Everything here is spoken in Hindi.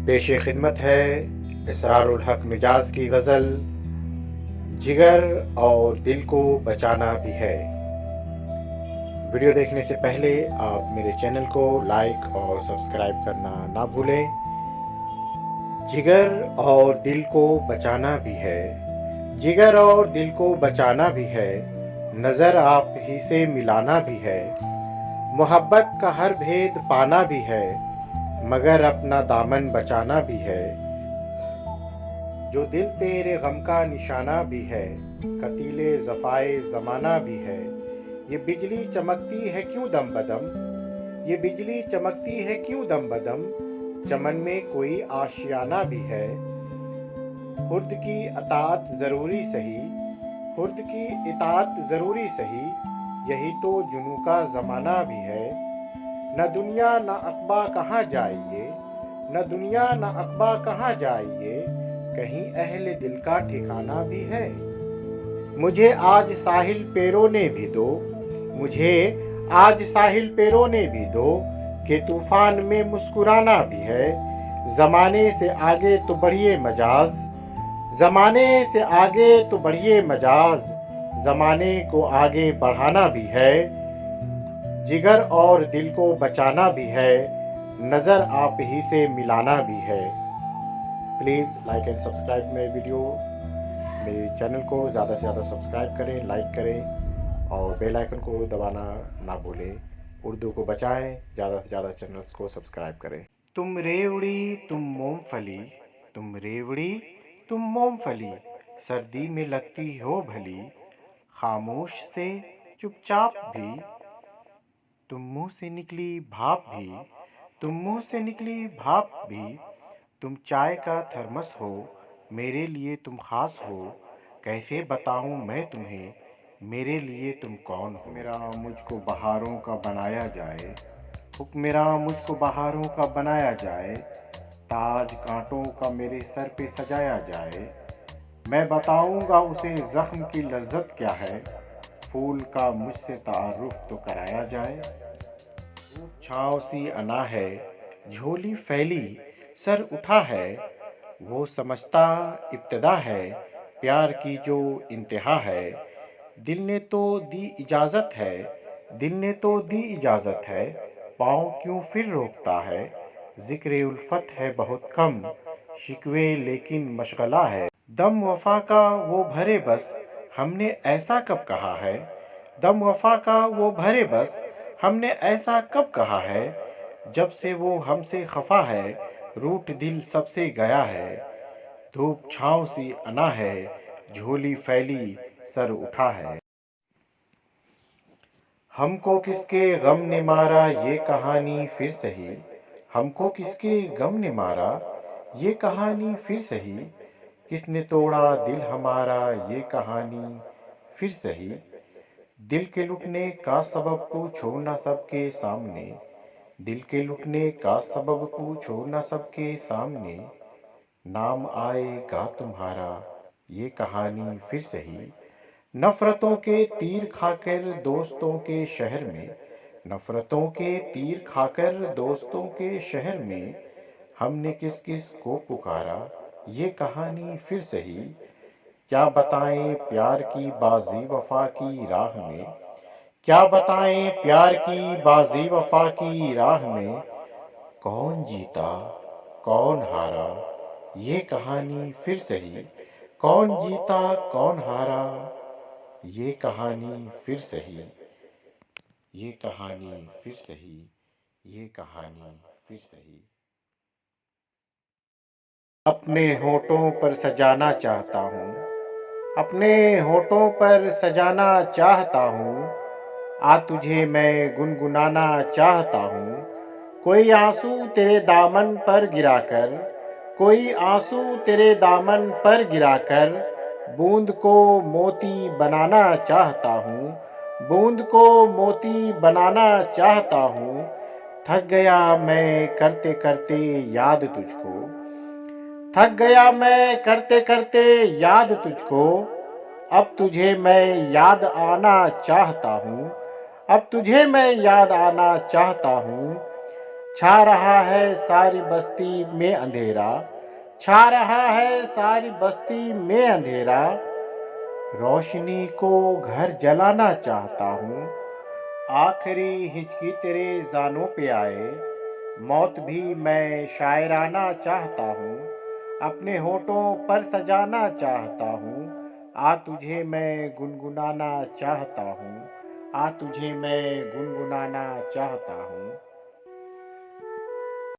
पेश खिदमत है इसरारुल हक मिजाज की गज़ल जिगर और दिल को बचाना भी है। वीडियो देखने से पहले आप मेरे चैनल को लाइक और सब्सक्राइब करना ना भूलें। जिगर और दिल को बचाना भी है, जिगर और दिल को बचाना भी है, नज़र आप ही से मिलाना भी है, मोहब्बत का हर भेद पाना भी है, मगर अपना दामन बचाना भी है। जो दिल तेरे गम का निशाना भी है, कतीले ज़फ़ाए ज़माना भी है। ये बिजली चमकती है क्यों दम बदम, ये बिजली चमकती है क्यों दम बदम, चमन में कोई आशियाना भी है। खुर्द की अतात ज़रूरी सही, खुर्द की इतात ज़रूरी सही, यही तो जुनू का ज़माना भी है। न दुनिया न अक़बा कहाँ जाइए, न दुनिया न अक़बा कहाँ जाइए, कहीं अहले दिल का ठिकाना भी है। मुझे आज साहिल पैरों ने भी दो, मुझे आज साहिल पैरों ने भी दो, कि तूफान में मुस्कुराना भी है। ज़माने से आगे तो बढ़िए मजाज, ज़माने से आगे तो बढ़िए मजाज, ज़माने को आगे बढ़ाना भी है। जिगर और दिल को बचाना भी है, नज़र आप ही से मिलाना भी है। प्लीज़ लाइक एंड सब्सक्राइब मेरे वीडियो, मेरे चैनल को ज़्यादा से ज़्यादा सब्सक्राइब करें, लाइक करें और बेल आइकन को दबाना ना भूलें। उर्दू को बचाएं, ज़्यादा से ज़्यादा चैनल्स को सब्सक्राइब करें। तुम रेवड़ी तुम मूंगफली, तुम रेवड़ी तुम मूंगफली, सर्दी में लगती हो भली, खामोश से चुपचाप भी, तुम मुँह से निकली भाप भी, तुम मुँह से निकली भाप भी, तुम चाय का थर्मस हो, मेरे लिए तुम खास हो, कैसे बताऊं मैं तुम्हें, मेरे लिए तुम कौन हो। मेरा मुझको बहारों का बनाया जाए, हुक्म मेरा मुझको बहारों का बनाया जाए, ताज कांटों का मेरे सर पे सजाया जाए, मैं बताऊंगा उसे ज़ख्म की लज्जत क्या है, फूल का मुझसे तारुफ तो कराया जाए। छाँव सी अना है, झोली फैली सर उठा है, वो समझता इब्तिदा है, प्यार की जो इंतहा है। दिल ने तो दी इजाज़त है, दिल ने तो दी इजाज़त है, पाँव क्यों फिर रोकता है, ज़िक्र उल्फत है बहुत कम, शिकवे लेकिन मशगला है। दम वफ़ा का वो भरे बस, हमने ऐसा कब कहा है, दम वफ़ा का वो भरे बस, हमने ऐसा कब कहा है, जब से वो हमसे खफा है, रूठ दिल सबसे गया है। धूप छाँव सी अना है, झोली फैली सर उठा है। हमको किसके गम ने मारा ये कहानी फिर सही, हमको किसके गम ने मारा ये कहानी फिर सही, किसने तोड़ा दिल हमारा ये कहानी फिर सही। दिल के लुटने का सबब पूछो ना सबके सामने, दिल के लुटने का सबब पूछो ना सबके सामने, नाम आएगा तुम्हारा ये कहानी फिर सही। नफ़रतों के तीर खाकर दोस्तों के शहर में, नफ़रतों के तीर खाकर दोस्तों के शहर में, हमने किस किस को पुकारा ये कहानी फिर सही। क्या बताएं प्यार की बाजी वफ़ा की राह में, क्या बताएं प्यार की बाजी वफ़ा की राह में, कौन जीता कौन हारा ये कहानी फिर सही, कौन जीता कौन हारा ये कहानी फिर सही, ये कहानी फिर सही, ये कहानी फिर सही। अपने होठों पर सजाना चाहता हूँ, अपने होठों पर सजाना चाहता हूँ, आ तुझे मैं गुनगुनाना चाहता हूँ। कोई आंसू तेरे दामन पर गिराकर, कोई आंसू तेरे दामन पर गिराकर, बूंद को मोती बनाना चाहता हूँ, बूंद को मोती बनाना चाहता हूँ। थक गया मैं करते करते याद तुझको, थक गया मैं करते करते याद तुझको, अब तुझे मैं याद आना चाहता हूँ, अब तुझे मैं याद आना चाहता हूँ। छा रहा है सारी बस्ती में अंधेरा, छा रहा है सारी बस्ती में अंधेरा। रोशनी को घर जलाना चाहता हूँ, आखिरी हिचकी तेरे जानों पे आए। मौत भी मैं शायराना चाहता हूँ, अपने होठों पर सजाना चाहता हूँ। आ तुझे मैं गुनगुनाना चाहता हूँ, आ तुझे मैं गुनगुनाना चाहता हूँ।